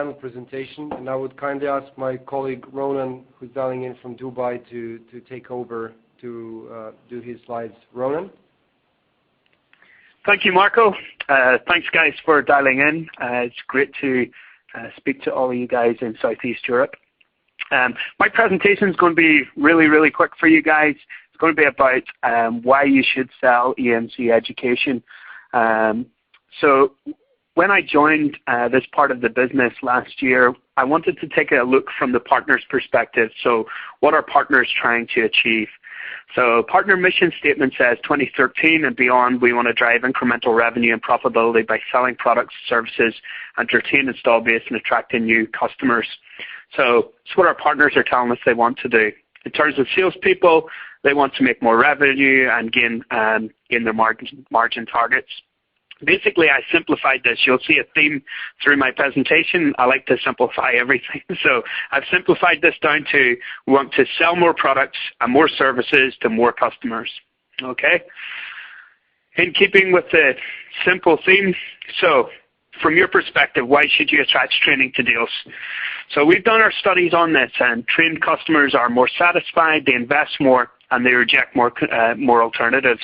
final presentation, and I would kindly ask my colleague Ronan, who's dialing in from Dubai, to take over to do his slides. Ronan? Thank you, Marco. Thanks, guys, for dialing in. It's great to speak to all of you guys in Southeast Europe. My presentation is going to be really, really quick for you guys. It's going to be about why you should sell EMC Education. So when I joined this part of the business last year, I wanted to take a look from the partner's perspective. So what are partners trying to achieve? So partner mission statement says 2013 and beyond, we want to drive incremental revenue and profitability by selling products, services, and retain install base and attracting new customers. So it's what our partners are telling us they want to do. In terms of salespeople, they want to make more revenue and gain their margin targets. Basically, I simplified this. You'll see a theme through my presentation. I like to simplify everything. So I've simplified this down to we want to sell more products and more services to more customers. Okay? In keeping with the simple theme, so from your perspective, why should you attach training to deals? So we've done our studies on this, and trained customers are more satisfied, they invest more, and they reject more alternatives.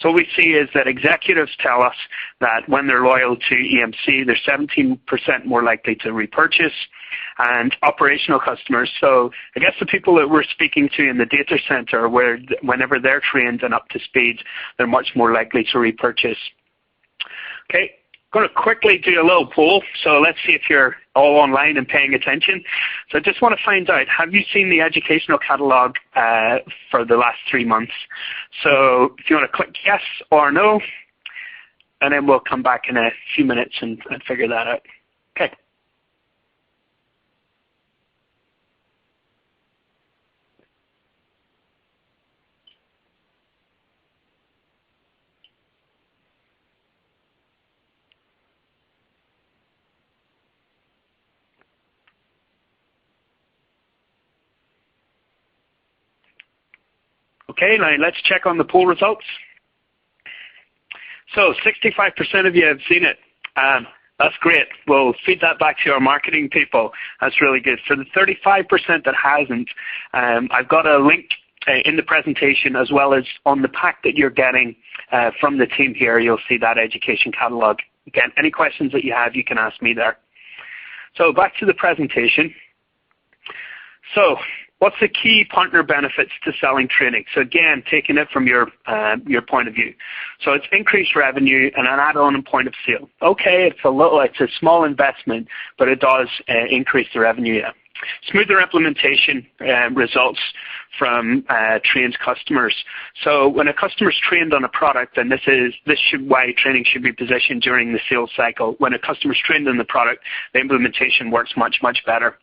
So what we see is that executives tell us that when they're loyal to EMC, they're 17% more likely to repurchase, and operational customers, so I guess the people that we're speaking to in the data center, whenever they're trained and up to speed, they're much more likely to repurchase. Okay. I'm going to quickly do a little poll, so let's see if you're all online and paying attention. So I just want to find out, have you seen the educational catalog for the last 3 months? So if you want to click yes or no, and then we'll come back in a few minutes and figure that out. Okay. Okay, now let's check on the poll results. So 65% of you have seen it. That's great. We'll feed that back to our marketing people. That's really good. For the 35% that hasn't, I've got a link in the presentation as well as on the pack that you're getting from the team here. You'll see that education catalog. Again, any questions that you have, you can ask me there. So back to the presentation. So what's the key partner benefits to selling training? So again, taking it from your point of view. So it's increased revenue and an add-on point of sale. Okay, it's a small investment, but it does increase the revenue. Yeah. Smoother implementation results from trained customers. So when a customer is trained on a product, and this is why training should be positioned during the sales cycle. When a customer is trained on the product, the implementation works much, much better.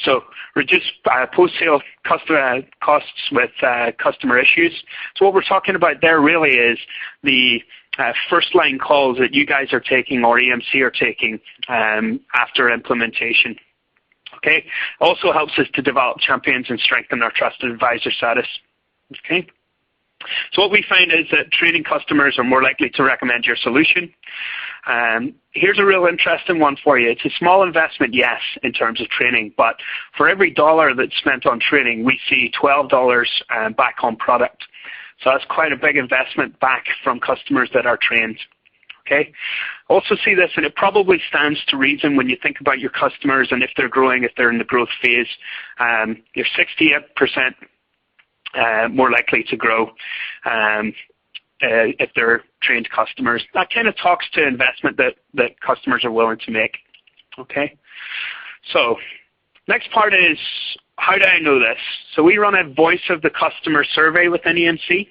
So reduce post-sale customer costs with customer issues. So what we're talking about there really is the first-line calls that you guys are taking or EMC are taking after implementation. Okay. Also helps us to develop champions and strengthen our trusted advisor status. Okay. So what we find is that training customers are more likely to recommend your solution. Here's a real interesting one for you. It's a small investment, yes, in terms of training, but for every $1 that's spent on training, we see $12 back on product. So that's quite a big investment back from customers that are trained. Okay. Also see this, and it probably stands to reason when you think about your customers and if they're growing, if they're in the growth phase. You're 68% more likely to grow if they're trained customers. That kind of talks to investment that customers are willing to make. Okay. So next part is, how do I know this? So we run a voice of the customer survey within EMC,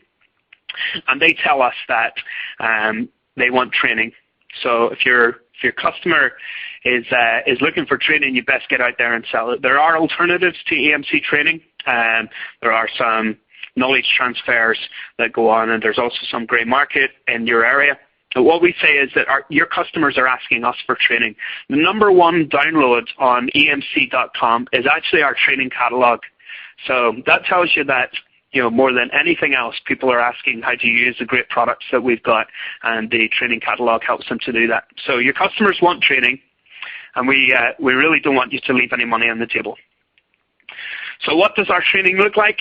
and they tell us that they want training. So if your customer is looking for training, you best get out there and sell it. There are alternatives to EMC training. There are some knowledge transfers that go on, and there's also some grey market in your area. But what we say is that your customers are asking us for training. The number one download on EMC.com is actually our training catalog. So that tells you that, more than anything else, people are asking how to use the great products that we've got, and the training catalog helps them to do that. So your customers want training. and we really don't want you to leave any money on the table. So what does our training look like?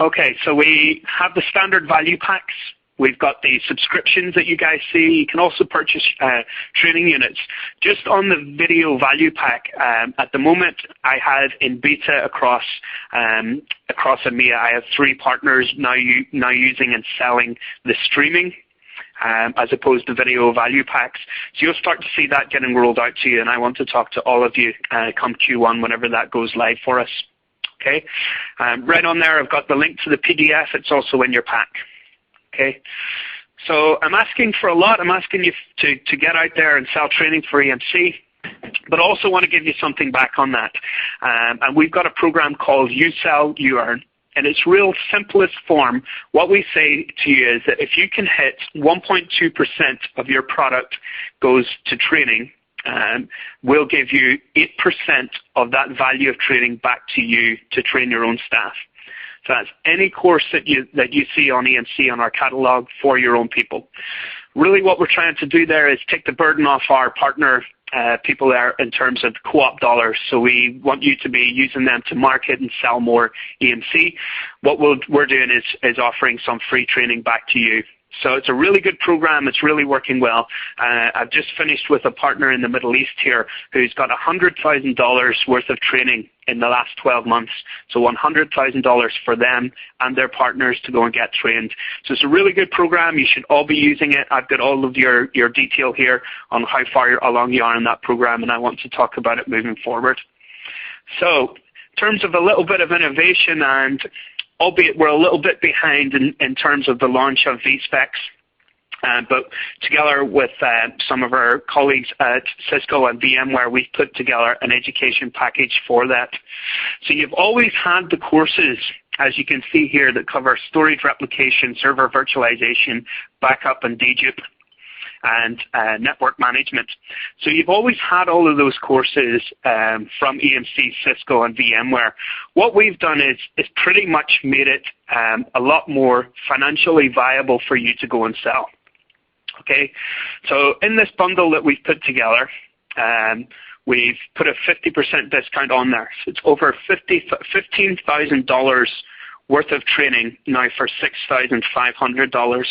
Okay, so we have the standard value packs. We've got the subscriptions that you guys see. You can also purchase training units. Just on the video value pack, at the moment I had in beta across EMEA, I have 3 partners now using and selling the streaming as opposed to video value packs. So you'll start to see that getting rolled out to you, and I want to talk to all of you come Q1 whenever that goes live for us. Okay, right on there I've got the link to the PDF. It's also in your pack. Okay, so I'm asking for a lot. I'm asking you to get out there and sell training for EMC, but also want to give you something back on that. And we've got a program called You Sell, You Earn. In its real simplest form, what we say to you is that if you can hit 1.2% of your product goes to training, we'll give you 8% of that value of training back to you to train your own staff. So that's any course that you see on EMC on our catalog for your own people. Really what we're trying to do there is take the burden off our partner people there in terms of co-op dollars. So we want you to be using them to market and sell more EMC. What we're doing is offering some free training back to you. So it's a really good program. It's really working well. I've just finished with a partner in the Middle East here who's got $100,000 worth of training in the last 12 months. So $100,000 for them and their partners to go and get trained. So it's a really good program. You should all be using it. I've got all of your detail here on how far along you are in that program, and I want to talk about it moving forward. So in terms of a little bit of innovation, and albeit we're a little bit behind in terms of the launch of vSpecs, but together with some of our colleagues at Cisco and VMware, we've put together an education package for that. So you've always had the courses, as you can see here, that cover storage replication, server virtualization, backup and dedupe, and network management. So you've always had all of those courses from EMC, Cisco, and VMware. What we've done is pretty much made it a lot more financially viable for you to go and sell. Okay, so in this bundle that we've put together, we've put a 50% discount on there. So it's over $15,000 worth of training now for $6,500.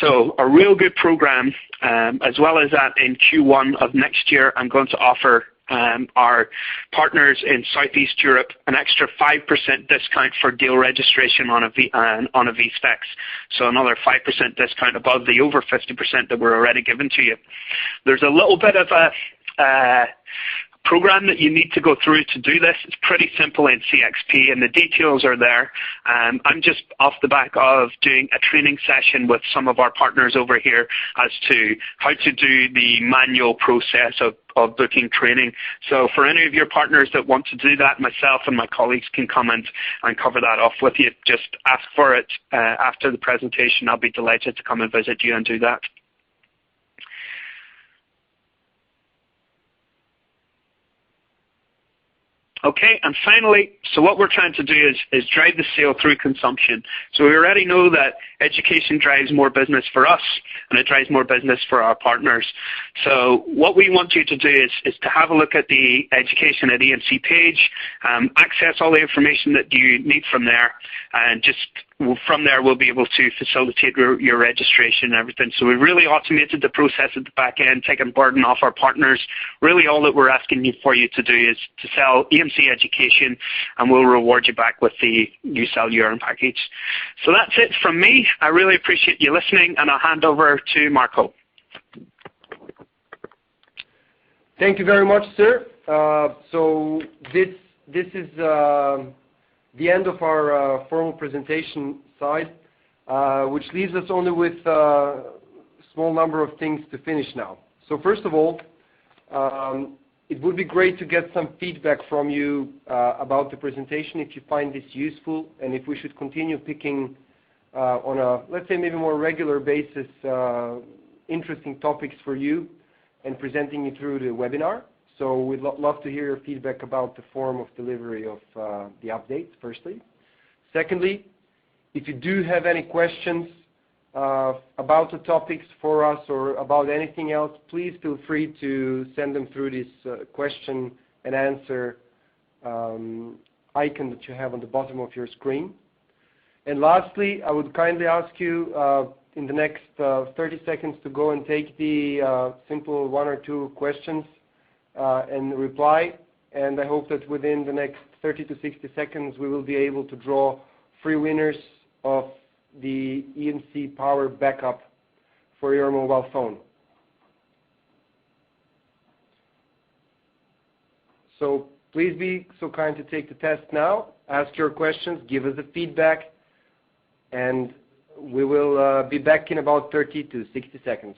So a real good program. As well as that, in Q1 of next year, I'm going to offer our partners in Southeast Europe an extra 5% discount for deal registration on a vSpecs. So another 5% discount above the over 50% that we're already given to you. There's a little bit of a program that you need to go through to do this. It's pretty simple in CXP, and the details are there. I'm just off the back of doing a training session with some of our partners over here as to how to do the manual process of booking training. So for any of your partners that want to do that, myself and my colleagues can come and cover that off with you. Just ask for it after the presentation. I'll be delighted to come and visit you and do that. Okay, and finally, so what we're trying to do is drive the sale through consumption. So we already know that education drives more business for us, and it drives more business for our partners. So what we want you to do is to have a look at the Education at EMC page, access all the information that you need from there, and just from there we'll be able to facilitate your registration and everything. So we've really automated the process at the back end, taken burden off our partners. Really all that we're asking for you to do is to sell EMC Education, and we'll reward you back with the You Sell, You Earn package. So that's it from me. I really appreciate you listening, and I'll hand over to Marco. Thank you very much, sir. So this is the end of our formal presentation side, which leaves us only with a small number of things to finish now. So first of all, it would be great to get some feedback from you about the presentation, if you find this useful, and if we should continue picking on a, let's say, maybe more regular basis, interesting topics for you and presenting it through the webinar. So we'd love to hear your feedback about the form of delivery of the updates, firstly. Secondly, if you do have any questions about the topics for us or about anything else, please feel free to send them through this question and answer icon that you have on the bottom of your screen. And lastly, I would kindly ask you in the next 30 seconds to go and take the simple 1 or 2 questions and reply. And I hope that within the next 30 to 60 seconds we will be able to draw 3 winners of the EMC Power Backup for your mobile phone. So please be so kind to take the test now, ask your questions, give us the feedback, and we will be back in about 30 to 60 seconds.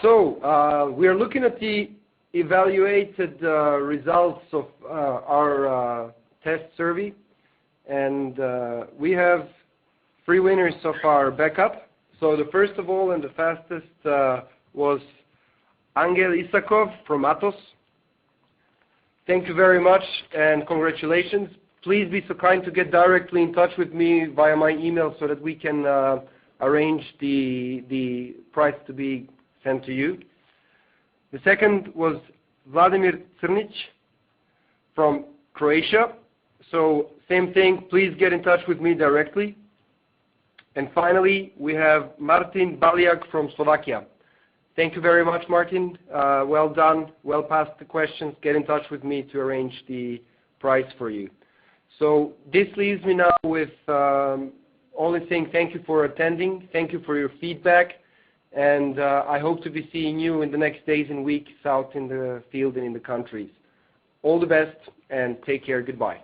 So we are looking at the evaluated results of our test survey, and we have 3 winners of our backup. So the first of all and the fastest was Angel Isakov from Atos. Thank you very much and congratulations. Please be so kind to get directly in touch with me via my email so that we can arrange the prize to be sent to you. The second was Vladimir Crnic from Croatia. So same thing, please get in touch with me directly. And finally, we have Martin Baliak from Slovakia. Thank you very much, Martin. Well done, well passed the questions. Get in touch with me to arrange the prize for you. So this leaves me now with only saying thank you for attending, thank you for your feedback, and I hope to be seeing you in the next days and weeks out in the field and in the countries. All the best and take care. Goodbye.